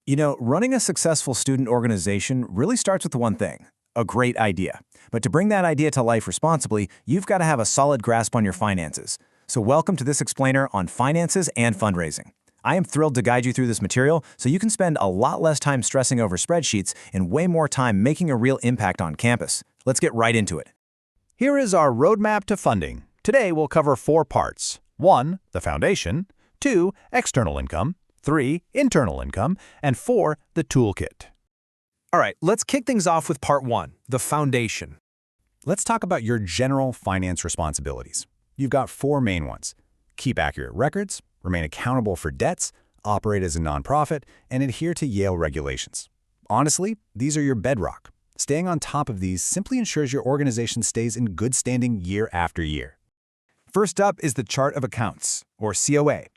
Running a successful student organization really starts with one thing, a great idea. But to bring that idea to life responsibly, you've got to have a solid grasp on your finances. So welcome to this explainer on finances and fundraising. I am thrilled to guide you through this material so you can spend a lot less time stressing over spreadsheets and way more time making a real impact on campus. Let's get right into it. Here is our roadmap to funding. Today we'll cover 4 parts. 1. The foundation. 2. External income. 3. Internal income. And 4. The toolkit. All right, let's kick things off with part 1, the foundation. Let's talk about your general finance responsibilities. You've got 4 main ones. Keep accurate records, remain accountable for debts, operate as a nonprofit, and adhere to Yale regulations. Honestly, these are your bedrock. Staying on top of these simply ensures your organization stays in good standing year after year. First up is the chart of accounts, or COA.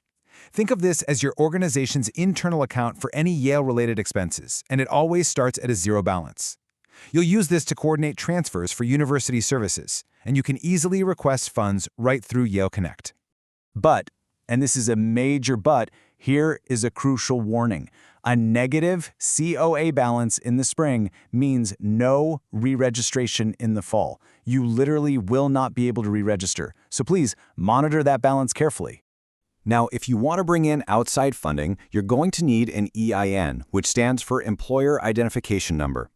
Think of this as your organization's internal account for any Yale-related expenses, and it always starts at a zero balance. You'll use this to coordinate transfers for university services, and you can easily request funds right through Yale Connect. But, and this is a major but, here is a crucial warning. A negative COA balance in the spring means no re-registration in the fall. You literally will not be able to re-register, so please monitor that balance carefully. Now, if you want to bring in outside funding, you're going to need an EIN, which stands for Employer Identification Number.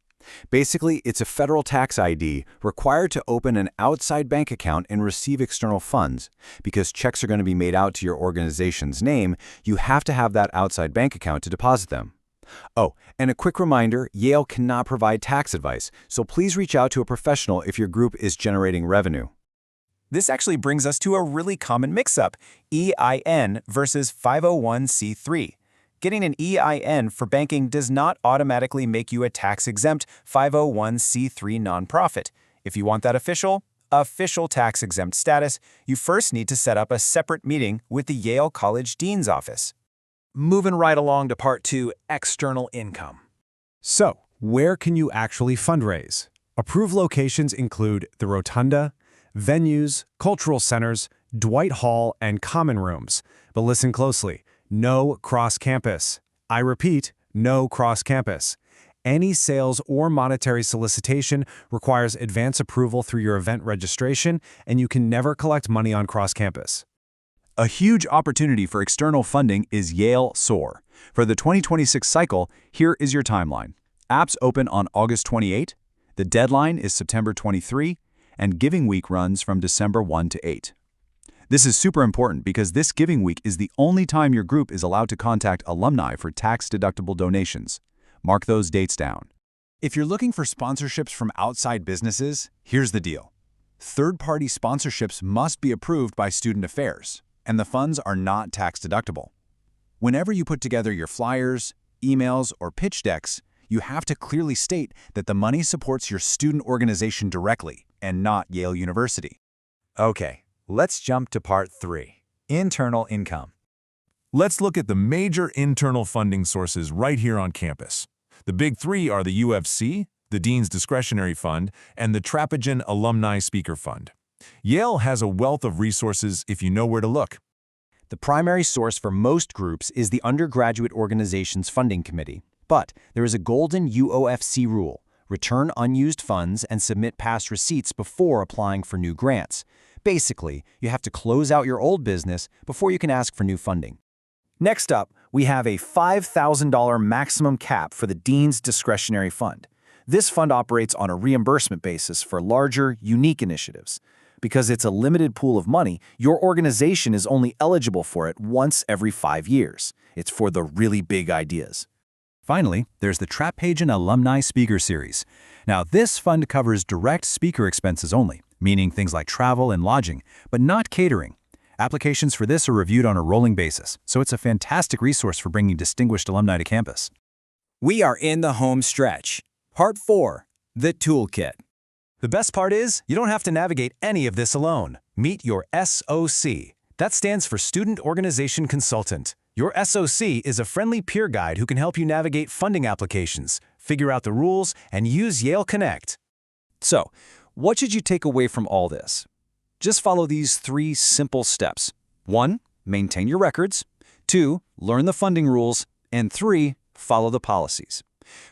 Basically, it's a federal tax ID required to open an outside bank account and receive external funds. Because checks are going to be made out to your organization's name, you have to have that outside bank account to deposit them. Oh, and a quick reminder, Yale cannot provide tax advice, so please reach out to a professional if your group is generating revenue. This actually brings us to a really common mix-up, EIN versus 501c3. Getting an EIN for banking does not automatically make you a tax-exempt 501c3 nonprofit. If you want that official tax-exempt status, you first need to set up a separate meeting with the Yale College Dean's Office. Moving right along to part 2, external income. So, where can you actually fundraise? Approved locations include the Rotunda, venues, cultural centers, Dwight Hall, and common rooms. But listen closely, no cross-campus. I repeat, no cross-campus. Any sales or monetary solicitation requires advance approval through your event registration, and you can never collect money on cross-campus. A huge opportunity for external funding is Yale SOAR. For the 2026 cycle, here is your timeline. Apps open on August 28, the deadline is September 23, and Giving Week runs from December 1 to 8. This is super important because this Giving Week is the only time your group is allowed to contact alumni for tax-deductible donations. Mark those dates down. If you're looking for sponsorships from outside businesses, here's the deal. Third-party sponsorships must be approved by Student Affairs, and the funds are not tax-deductible. Whenever you put together your flyers, emails, or pitch decks, you have to clearly state that the money supports your student organization directly and not Yale University. Okay, let's jump to part 3, internal income. Let's look at the major internal funding sources right here on campus. The big 3 are the UFC, the Dean's Discretionary Fund, and the Trapezoid Alumni Speaker Fund. Yale has a wealth of resources if you know where to look. The primary source for most groups is the Undergraduate Organizations Funding Committee. But there is a golden UOFC rule: return unused funds and submit past receipts before applying for new grants. Basically, you have to close out your old business before you can ask for new funding. Next up, we have a $5,000 maximum cap for the Dean's Discretionary Fund. This fund operates on a reimbursement basis for larger, unique initiatives. Because it's a limited pool of money, your organization is only eligible for it once every 5 years. It's for the really big ideas. Finally, there's the Trapezoid Alumni Speaker Series. Now, this fund covers direct speaker expenses only, meaning things like travel and lodging, but not catering. Applications for this are reviewed on a rolling basis, so it's a fantastic resource for bringing distinguished alumni to campus. We are in the home stretch. Part 4, the toolkit. The best part is, you don't have to navigate any of this alone. Meet your SOC. That stands for Student Organization Consultant. Your SOC is a friendly peer guide who can help you navigate funding applications, figure out the rules, and use Yale Connect. So, what should you take away from all this? Just follow these 3 simple steps. 1. Maintain your records. 2. Learn the funding rules. And 3. follow the policies.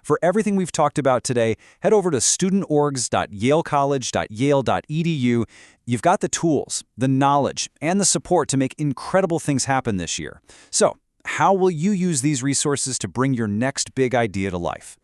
For everything we've talked about today, head over to studentorgs.yalecollege.yale.edu. You've got the tools, the knowledge, and the support to make incredible things happen this year. So, how will you use these resources to bring your next big idea to life?